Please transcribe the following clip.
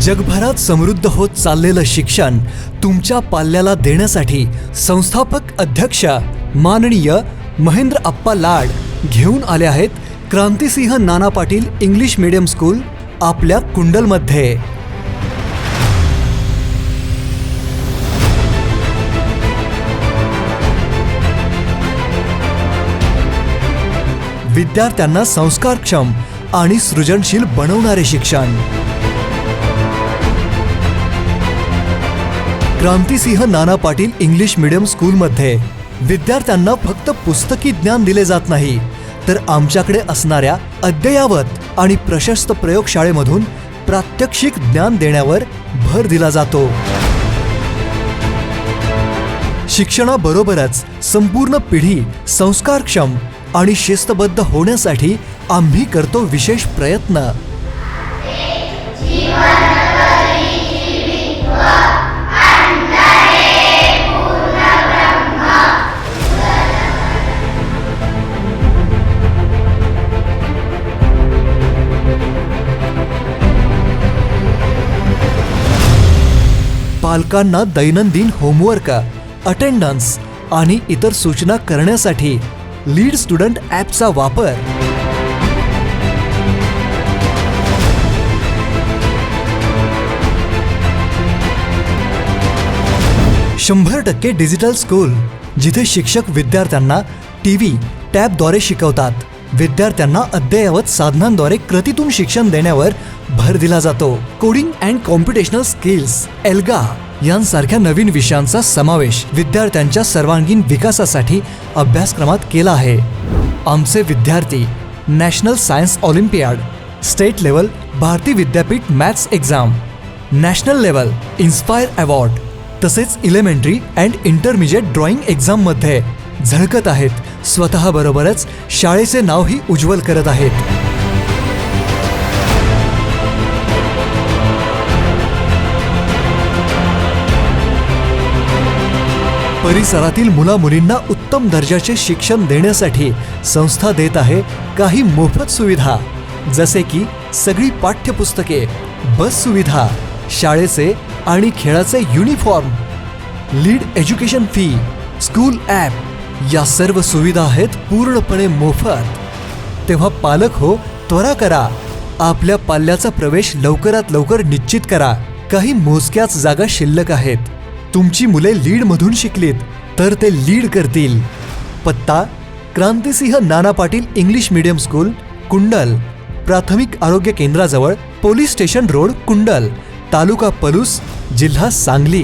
जगभरात समृद्ध होत चाललेलं शिक्षण तुमच्या पाल्याला देण्यासाठी संस्थापक अध्यक्ष माननीय महेंद्र अप्पा लाड घेऊन आले आहेत Krantisinh Nana Patil English medium school आपल्या कुंडलमध्ये। विद्यार्थ्यांना संस्कारक्षम आणि सृजनशील बनवणारे शिक्षण। क्रांतिसिंह नाना पाटील इंग्लिश मीडियम स्कूलमध्ये विद्यार्थ्यांना फक्त पुस्तकी ज्ञान दिले जात नाही, तर आमच्याकडे असणाऱ्या अद्ययावत आणि प्रशस्त प्रयोगशाळेमधून प्रात्यक्षिक ज्ञान देण्यावर भर दिला जातो। शिक्षणाबरोबरच संपूर्ण पिढी संस्कारक्षम आणि शिस्तबद्ध होण्यासाठी आम्ही करतो विशेष प्रयत्न। पालकांना दैनंदिन होमवर्क, अटेंडन्स आणि इतर सूचना करण्यासाठी लीड स्टुडंट ॲपचा वापर, %100% डिजिटल स्कूल, जिथे शिक्षक विद्यार्थ्यांना टीव्ही, टॅबद्वारे शिकवतात। विद्यार्थ्यांना अद्ययावत साधनांद्वारे कृतीतून शिक्षण देण्यावर भर दिला जातो। Coding and computational skills, alga यांसारख्या नवीन विषयांचा समावेश विद्यार्थ्यांच्या सर्वांगीण विकासासाठी अभ्यासक्रमात केला आहे। आमचे विद्यार्थी national science Olympiad, state level भारतीय विद्यापीठ maths exam, national level inspire award तसेच इलेमेंटरी अँड इंटरमिजिएट ड्रॉइंग एक्झाममध्ये झळकत आहेत। स्वतः बरोबरच शाळेचे नावही उज्ज्वल करत आहेत। परिसरातील मुलामुलींना उत्तम दर्जाचे शिक्षण देण्यासाठी संस्था देत आहे काही मोफत सुविधा, जसे की सगळी पाठ्यपुस्तके, बस सुविधा, शाळेचे आणि खेळाचे uniform, lead education fee, school app या सर्व सुविधा आहेत पूर्णपणे मोफत। तेव्हा पालक हो, त्वरा करा, आपल्या पाल्याचा प्रवेश लवकरात लवकर निश्चित करा। काही मोजक्याच जागा शिल्लक आहेत। तुमची मुले लीड मधून शिकलीत तर ते लीड करतील। पत्ता Krantisinh Nana Patil English medium school, कुंडल, प्राथमिक आरोग्य केंद्राजवळ, पोलीस स्टेशन रोड, कुंडल, तालुका पलूस, जिल्हा सांगली।